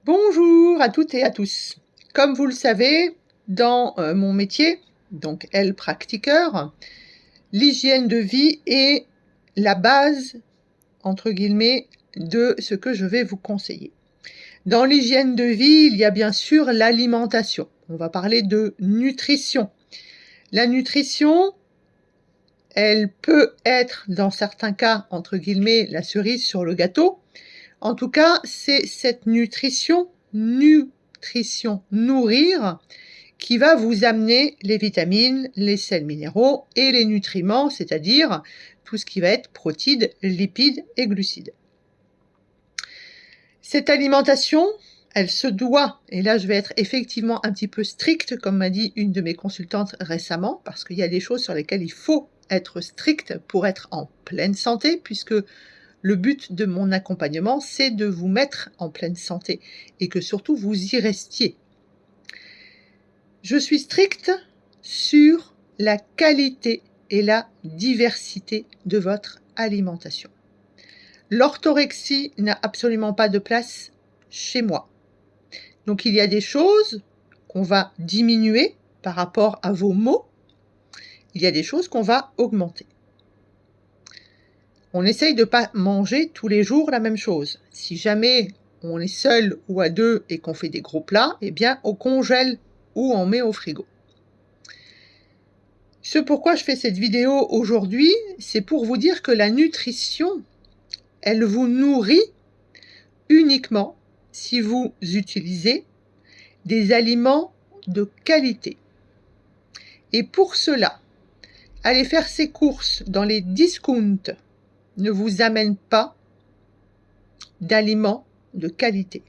Bonjour à toutes et à tous. Comme vous le savez, dans mon métier, donc health-practiqueur, l'hygiène de vie est la base, entre guillemets, de ce que je vais vous conseiller. Dans l'hygiène de vie, il y a bien sûr l'alimentation. On va parler de nutrition. La nutrition, elle peut être, dans certains cas, entre guillemets, la cerise sur le gâteau. En tout cas, c'est cette nutrition, nourrir, qui va vous amener les vitamines, les sels minéraux et les nutriments, c'est-à-dire tout ce qui va être protides, lipides et glucides. Cette alimentation, elle se doit, et là je vais être effectivement un petit peu stricte, comme m'a dit une de mes consultantes récemment, parce qu'il y a des choses sur lesquelles il faut être strict pour être en pleine santé, puisque le but de mon accompagnement, c'est de vous mettre en pleine santé et que surtout vous y restiez. Je suis stricte sur la qualité et la diversité de votre alimentation. L'orthorexie n'a absolument pas de place chez moi. Donc il y a des choses qu'on va diminuer par rapport à vos maux. Il y a des choses qu'on va augmenter. On essaye de ne pas manger tous les jours la même chose. Si jamais on est seul ou à deux et qu'on fait des gros plats, eh bien on congèle ou on met au frigo. Ce pourquoi je fais cette vidéo aujourd'hui, c'est pour vous dire que la nutrition, elle vous nourrit uniquement si vous utilisez des aliments de qualité. Et pour cela, aller faire ses courses dans les discounts ne vous amène pas d'aliments de qualité.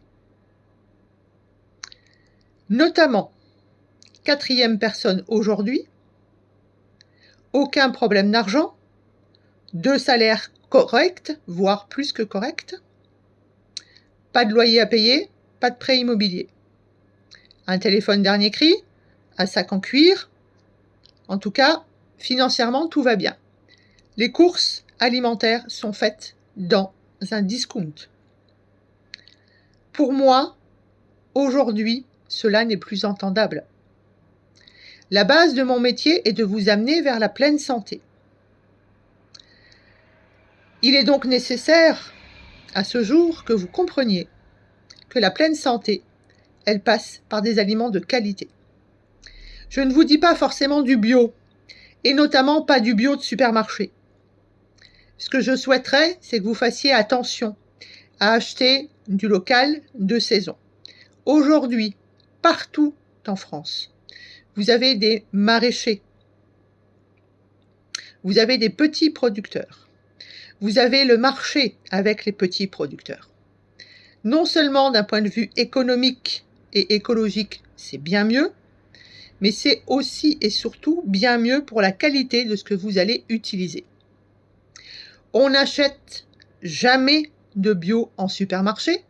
Notamment, 4e personne aujourd'hui, aucun problème d'argent, 2 salaires corrects, voire plus que corrects, pas de loyer à payer, pas de prêt immobilier, un téléphone dernier cri, un sac en cuir, en tout cas, financièrement, tout va bien. Les courses alimentaires sont faites dans un discount. Pour moi, aujourd'hui, cela n'est plus entendable. La base de mon métier est de vous amener vers la pleine santé. Il est donc nécessaire, à ce jour, que vous compreniez que la pleine santé, elle passe par des aliments de qualité. Je ne vous dis pas forcément du bio, et notamment pas du bio de supermarché. Ce que je souhaiterais, c'est que vous fassiez attention à acheter du local de saison. Aujourd'hui, partout en France, vous avez des maraîchers, vous avez des petits producteurs, vous avez le marché avec les petits producteurs. Non seulement d'un point de vue économique et écologique, c'est bien mieux, mais c'est aussi et surtout bien mieux pour la qualité de ce que vous allez utiliser. On n'achète jamais de bio en supermarché.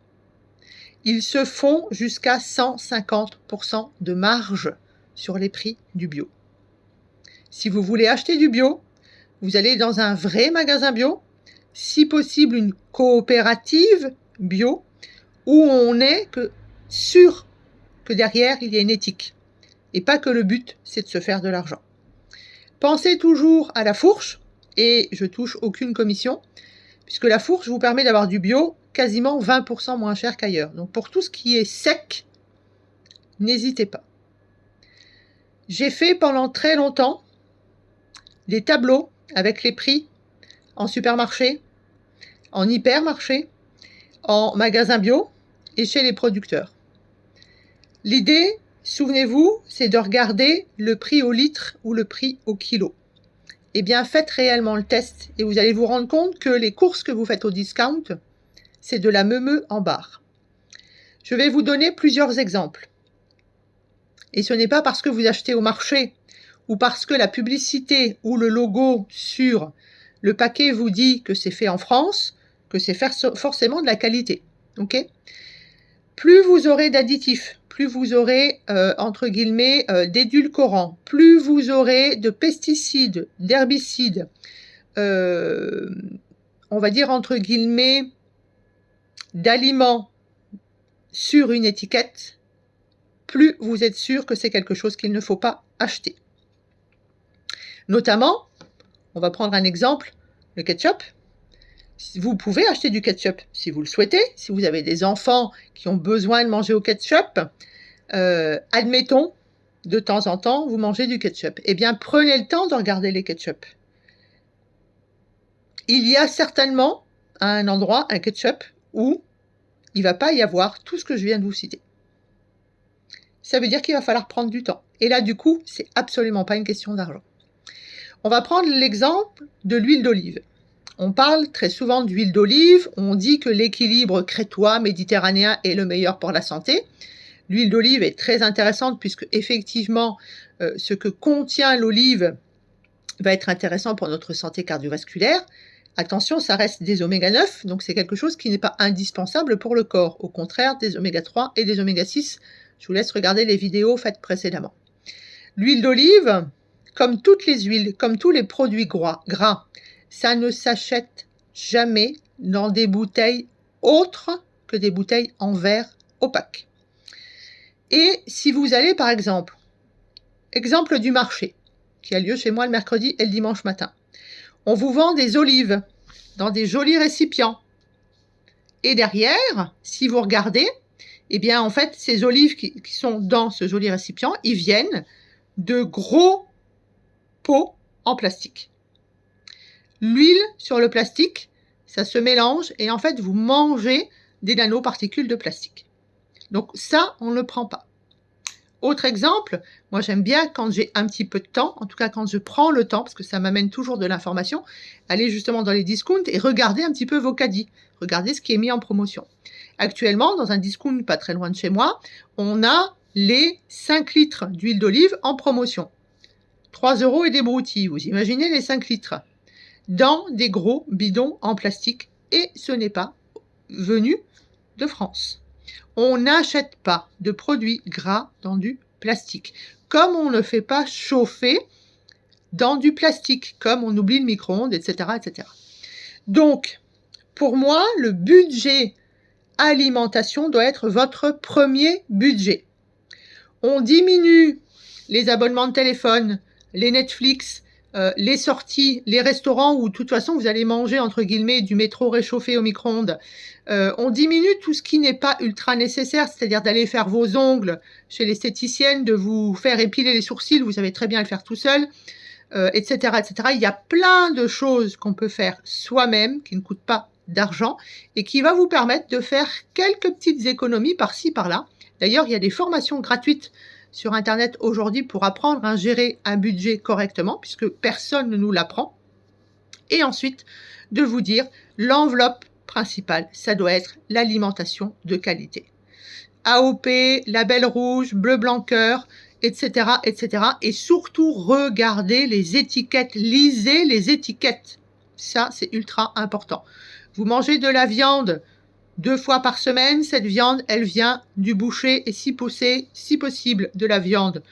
Ils se font jusqu'à 150% de marge sur les prix du bio. Si vous voulez acheter du bio, vous allez dans un vrai magasin bio, si possible une coopérative bio, où on est sûr que derrière il y a une éthique, et pas que le but c'est de se faire de l'argent. Pensez toujours à la fourche, et je touche aucune commission, puisque la fourche vous permet d'avoir du bio quasiment 20% moins cher qu'ailleurs. Donc pour tout ce qui est sec, n'hésitez pas. J'ai fait pendant très longtemps des tableaux avec les prix en supermarché, en hypermarché, en magasin bio et chez les producteurs. L'idée, souvenez-vous, c'est de regarder le prix au litre ou le prix au kilo. Eh bien, faites réellement le test et vous allez vous rendre compte que les courses que vous faites au discount, c'est de la meumeux en barre. Je vais vous donner plusieurs exemples. Et ce n'est pas parce que vous achetez au marché ou parce que la publicité ou le logo sur le paquet vous dit que c'est fait en France que c'est forcément de la qualité. Okay ? Plus vous aurez d'additifs, plus vous aurez, entre guillemets, d'édulcorants, plus vous aurez de pesticides, d'herbicides, on va dire entre guillemets, d'aliments sur une étiquette, plus vous êtes sûr que c'est quelque chose qu'il ne faut pas acheter. Notamment, on va prendre un exemple, le ketchup. Vous pouvez acheter du ketchup si vous le souhaitez. Si vous avez des enfants qui ont besoin de manger au ketchup, admettons, de temps en temps, vous mangez du ketchup. Eh bien, prenez le temps de regarder les ketchup. Il y a certainement à un endroit un ketchup où il ne va pas y avoir tout ce que je viens de vous citer. Ça veut dire qu'il va falloir prendre du temps. Et là, du coup, c'est absolument pas une question d'argent. On va prendre l'exemple de l'huile d'olive. On parle très souvent d'huile d'olive, on dit que l'équilibre crétois méditerranéen est le meilleur pour la santé. L'huile d'olive est très intéressante puisque effectivement ce que contient l'olive va être intéressant pour notre santé cardiovasculaire. Attention, ça reste des oméga 9, donc c'est quelque chose qui n'est pas indispensable pour le corps. Au contraire, des oméga 3 et des oméga 6, je vous laisse regarder les vidéos faites précédemment. L'huile d'olive, comme toutes les huiles, comme tous les produits gras, ça ne s'achète jamais dans des bouteilles autres que des bouteilles en verre opaque. Et si vous allez par exemple du marché, qui a lieu chez moi le mercredi et le dimanche matin, on vous vend des olives dans des jolis récipients. Et derrière, si vous regardez, eh bien en fait ces olives qui sont dans ce joli récipient, ils viennent de gros pots en plastique. L'huile sur le plastique, ça se mélange et en fait, vous mangez des nanoparticules de plastique. Donc ça, on ne le prend pas. Autre exemple, moi j'aime bien quand j'ai un petit peu de temps, en tout cas quand je prends le temps, parce que ça m'amène toujours de l'information, aller justement dans les discounts et regarder un petit peu vos caddies, regarder ce qui est mis en promotion. Actuellement, dans un discount pas très loin de chez moi, on a les 5 litres d'huile d'olive en promotion. 3 € et des broutilles, vous imaginez les 5 litres dans des gros bidons en plastique et ce n'est pas venu de France. On n'achète pas de produits gras dans du plastique, comme on ne fait pas chauffer dans du plastique, comme on oublie le micro-ondes, etc., etc. Donc, pour moi, le budget alimentation doit être votre premier budget. On diminue les abonnements de téléphone, les Netflix, les sorties, les restaurants où de toute façon vous allez manger entre guillemets du métro réchauffé au micro-ondes. On diminue tout ce qui n'est pas ultra nécessaire, c'est-à-dire d'aller faire vos ongles chez l'esthéticienne, de vous faire épiler les sourcils, vous savez très bien le faire tout seul, etc., etc. Il y a plein de choses qu'on peut faire soi-même qui ne coûtent pas d'argent et qui va vous permettre de faire quelques petites économies par-ci, par-là. D'ailleurs, il y a des formations gratuites sur Internet aujourd'hui pour apprendre à gérer un budget correctement, puisque personne ne nous l'apprend. Et ensuite, de vous dire, l'enveloppe principale, ça doit être l'alimentation de qualité. AOP, label rouge, bleu blanc cœur, etc., etc. Et surtout, regardez les étiquettes, lisez les étiquettes. Ça, c'est ultra important. Vous mangez de la viande 2 fois par semaine, cette viande, elle vient du boucher et si possible, de la viande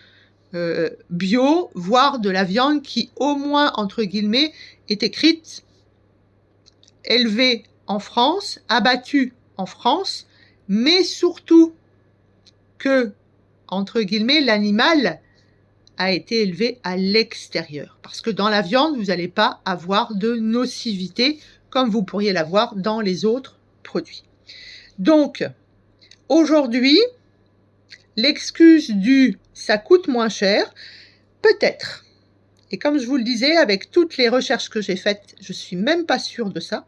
bio, voire de la viande qui, au moins, entre guillemets, est écrite élevée en France, abattue en France, mais surtout que, entre guillemets, l'animal a été élevé à l'extérieur. Parce que dans la viande, vous n'allez pas avoir de nocivité comme vous pourriez l'avoir dans les autres produits. Donc, aujourd'hui, l'excuse du « ça coûte moins cher », peut-être. Et comme je vous le disais, avec toutes les recherches que j'ai faites, je ne suis même pas sûre de ça.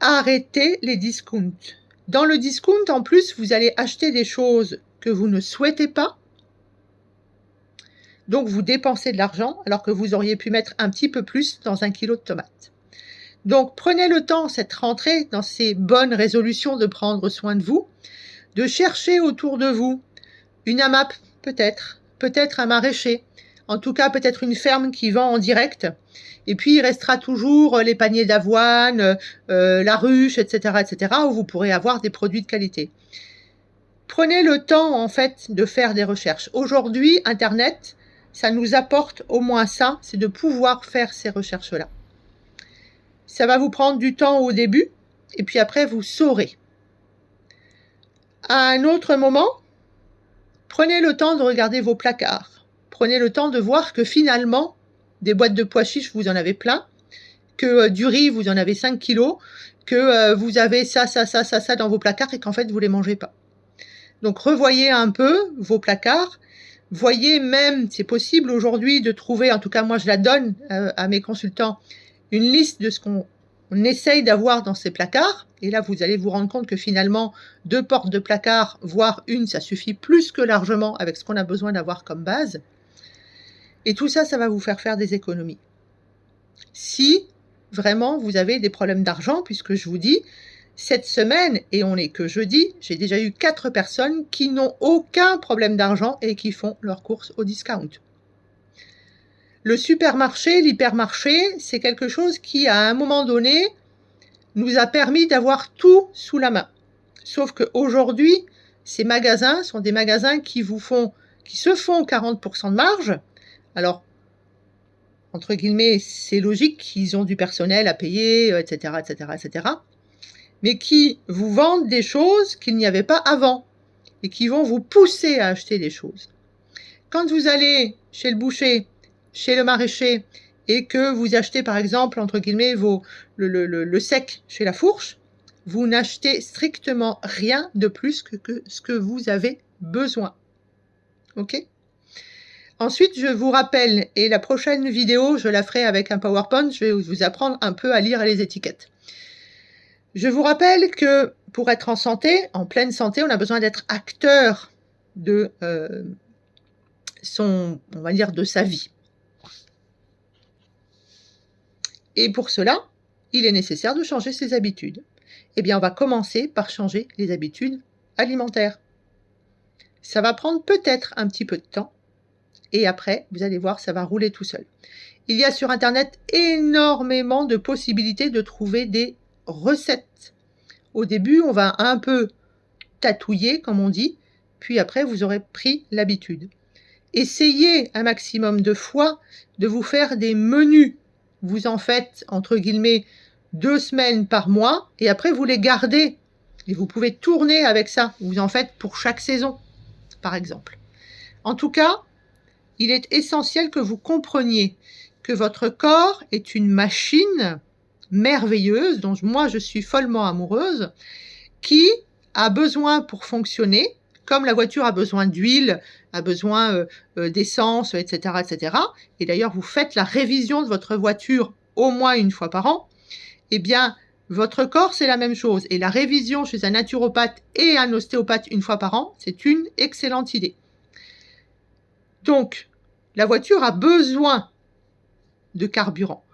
Arrêtez les discounts. Dans le discount, en plus, vous allez acheter des choses que vous ne souhaitez pas. Donc, vous dépensez de l'argent alors que vous auriez pu mettre un petit peu plus dans 1 kilo de tomates. Donc, prenez le temps, cette rentrée, dans ces bonnes résolutions de prendre soin de vous, de chercher autour de vous une AMAP, peut-être un maraîcher, en tout cas peut-être une ferme qui vend en direct. Et puis, il restera toujours les paniers d'avoine, la ruche, etc., etc., où vous pourrez avoir des produits de qualité. Prenez le temps, en fait, de faire des recherches. Aujourd'hui, Internet, ça nous apporte au moins ça, c'est de pouvoir faire ces recherches-là. Ça va vous prendre du temps au début, et puis après, vous saurez. À un autre moment, prenez le temps de regarder vos placards. Prenez le temps de voir que finalement, des boîtes de pois chiches, vous en avez plein, que du riz, vous en avez 5 kilos, que vous avez ça dans vos placards et qu'en fait, vous ne les mangez pas. Donc, revoyez un peu vos placards. Voyez même, c'est possible aujourd'hui de trouver, en tout cas moi je la donne à mes consultants, une liste de ce qu'on essaye d'avoir dans ces placards. Et là, vous allez vous rendre compte que finalement, 2 portes de placard, voire une, ça suffit plus que largement avec ce qu'on a besoin d'avoir comme base. Et tout ça, ça va vous faire des économies. Si vraiment vous avez des problèmes d'argent, puisque je vous dis, cette semaine, et on n'est que jeudi, j'ai déjà eu 4 personnes qui n'ont aucun problème d'argent et qui font leurs courses au discount. Le supermarché, l'hypermarché, c'est quelque chose qui, à un moment donné, nous a permis d'avoir tout sous la main. Sauf qu'aujourd'hui, ces magasins sont des magasins qui se font 40% de marge. Alors, entre guillemets, c'est logique, ils ont du personnel à payer, etc., etc., etc., mais qui vous vendent des choses qu'il n'y avait pas avant et qui vont vous pousser à acheter des choses. Quand vous allez chez le boucher, chez le maraîcher, et que vous achetez par exemple, entre guillemets, le sec chez la fourche, vous n'achetez strictement rien de plus que ce que vous avez besoin. Ok ? Ensuite, je vous rappelle, et la prochaine vidéo, je la ferai avec un PowerPoint, je vais vous apprendre un peu à lire les étiquettes. Je vous rappelle que pour être en santé, en pleine santé, on a besoin d'être acteur de on va dire, de sa vie. Et pour cela, il est nécessaire de changer ses habitudes. Eh bien, on va commencer par changer les habitudes alimentaires. Ça va prendre peut-être un petit peu de temps, et après, vous allez voir, ça va rouler tout seul. Il y a sur Internet énormément de possibilités de trouver des recettes. Au début, on va un peu tatouiller, comme on dit, puis après, vous aurez pris l'habitude. Essayez un maximum de fois de vous faire des menus. Vous en faites, entre guillemets, 2 semaines par mois, et après, vous les gardez. Et vous pouvez tourner avec ça. Vous en faites pour chaque saison, par exemple. En tout cas, il est essentiel que vous compreniez que votre corps est une machine merveilleuse, dont moi je suis follement amoureuse, qui a besoin pour fonctionner, comme la voiture a besoin d'huile, a besoin d'essence, etc., etc. Et d'ailleurs, vous faites la révision de votre voiture au moins une fois par an. Eh bien, votre corps, c'est la même chose. Et la révision chez un naturopathe et un ostéopathe une fois par an, c'est une excellente idée. Donc, la voiture a besoin de carburant.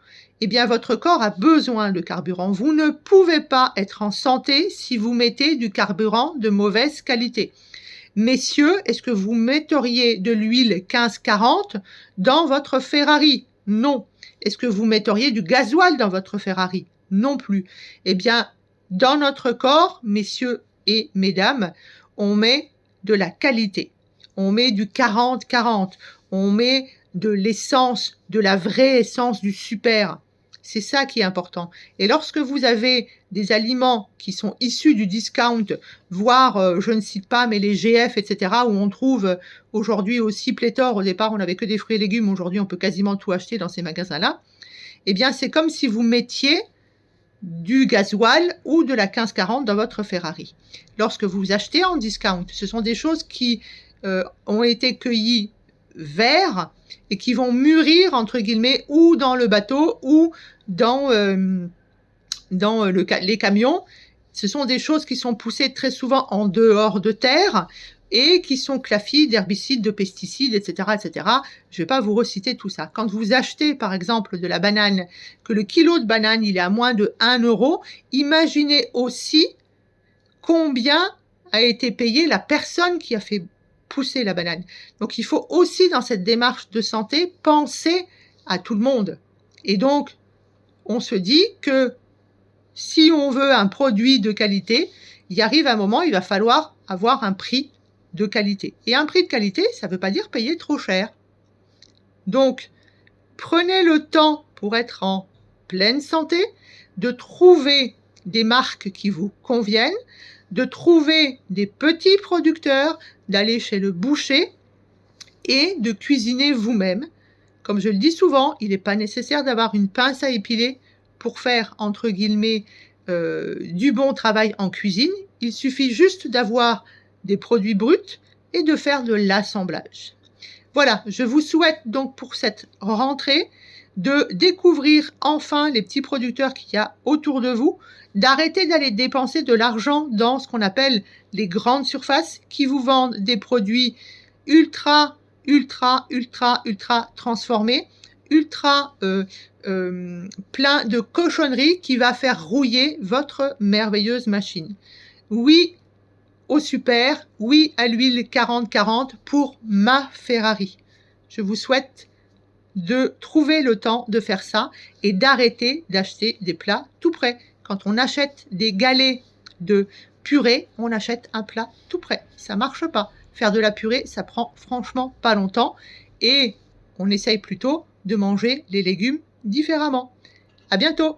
Eh bien, votre corps a besoin de carburant. Vous ne pouvez pas être en santé si vous mettez du carburant de mauvaise qualité. Messieurs, est-ce que vous metteriez de l'huile 1540 dans votre Ferrari? Non. Est-ce que vous metteriez du gasoil dans votre Ferrari? Non plus. Eh bien, dans notre corps, messieurs et mesdames, on met de la qualité. On met du 40-40. On met de l'essence, de la vraie essence, du super. C'est ça qui est important. Et lorsque vous avez des aliments qui sont issus du discount, voire, je ne cite pas, mais les GF, etc., où on trouve aujourd'hui aussi pléthore, au départ on n'avait que des fruits et légumes, aujourd'hui on peut quasiment tout acheter dans ces magasins-là, eh bien c'est comme si vous mettiez du gasoil ou de la 1540 dans votre Ferrari. Lorsque vous achetez en discount, ce sont des choses qui ont été cueillies verts et qui vont mûrir, entre guillemets, ou dans le bateau ou dans les camions. Ce sont des choses qui sont poussées très souvent en dehors de terre et qui sont claffies d'herbicides, de pesticides, etc., etc. Je ne vais pas vous reciter tout ça. Quand vous achetez, par exemple, de la banane, que le kilo de banane, il est à moins de 1 €, imaginez aussi combien a été payée la personne qui a fait pousser la banane. Donc, il faut aussi, dans cette démarche de santé, penser à tout le monde. Et donc, on se dit que si on veut un produit de qualité, il arrive un moment, il va falloir avoir un prix de qualité. Et un prix de qualité, ça ne veut pas dire payer trop cher. Donc, prenez le temps pour être en pleine santé, de trouver des marques qui vous conviennent, de trouver des petits producteurs, d'aller chez le boucher et de cuisiner vous-même. Comme je le dis souvent, il n'est pas nécessaire d'avoir une pince à épiler pour faire, entre guillemets, du bon travail en cuisine. Il suffit juste d'avoir des produits bruts et de faire de l'assemblage. Voilà, je vous souhaite donc pour cette rentrée de découvrir enfin les petits producteurs qu'il y a autour de vous, d'arrêter d'aller dépenser de l'argent dans ce qu'on appelle les grandes surfaces qui vous vendent des produits ultra transformés, plein de cochonneries qui va faire rouiller votre merveilleuse machine. Oui au super, oui à l'huile 40-40 pour ma Ferrari. Je vous souhaite de trouver le temps de faire ça et d'arrêter d'acheter des plats tout prêts. Quand on achète des galets de purée, on achète un plat tout prêt. Ça marche pas. Faire de la purée, ça prend franchement pas longtemps et on essaye plutôt de manger les légumes différemment. À bientôt!